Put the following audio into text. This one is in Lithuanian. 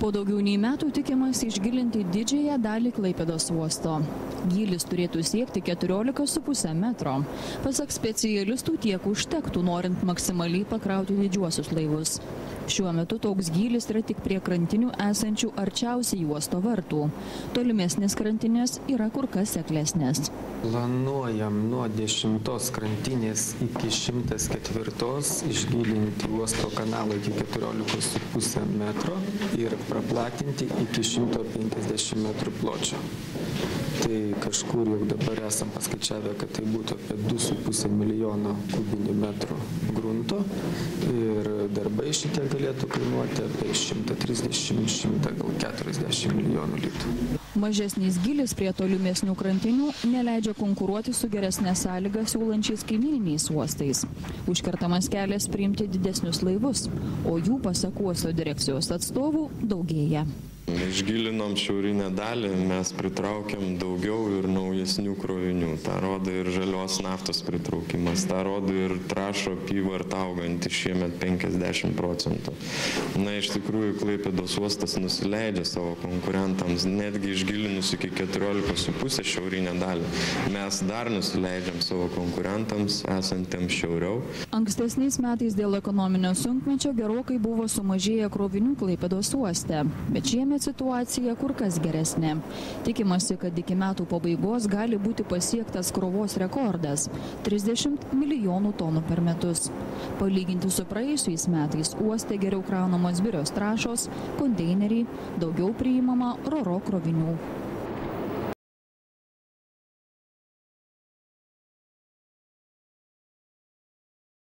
Po daugiau nei metų tikimasi išgilinti didžiąją dalį Klaipėdos uosto. Gylis turėtų siekti 14,5 metro. Pasak specialistų tiek užtektų, norint maksimaliai pakrauti didžiuosius laivus. Šiuo metu toks gylis yra tik prie krantinių esančių arčiausiai uosto vartų. Tolimesnės krantinės yra kur kas seklesnės. Planuojam nuo 10 krantinės iki 104 išgilinti uosto kanalą iki 14,5 metro ir praplatinti iki 150 metrų pločio. Tai kažkur jau dabar esam paskaičiavę, kad tai būtų apie 2,5 milijono kubinių metrų grunto ir darbai šitie galėtų kainuoti apie 130–140 milijonų litų. Mažesnis gylis prie tolimesnių krantinių neleidžia konkuruoti su geresnės sąlygas siūlančiais kaimyniniais uostais. Užkertamas kelias priimti didesnius laivus, o jų pasak uosto direkcijos atstovų daugėja. Išgilinom šiaurinę dalį, mes pritraukiam daugiau ir naujesnių krovinių. Ta rodo ir žalios naftos pritraukimas, ta rodo ir trąšų apyvarta auganti šiemet 50%. Na, iš tikrųjų, Klaipėdos uostas nusileidžia savo konkurentams, netgi išgilinus iki 14,5 šiaurinę dalį. Mes dar nusileidžiam savo konkurentams esantiems šiauriau. Ankstesniais metais dėl ekonominio sunkmečio gerokai buvo sumažėję krovinių Klaipėdos uoste, bet šiemet situacija kur kas geresnė. Tikimasi, kad iki metų pabaigos gali būti pasiektas krovos rekordas – 30 milijonų tonų per metus. Palyginti su praėjusiais metais uoste geriau kraunamos birios trąšos, konteineriai, daugiau priimama ro-ro krovinių.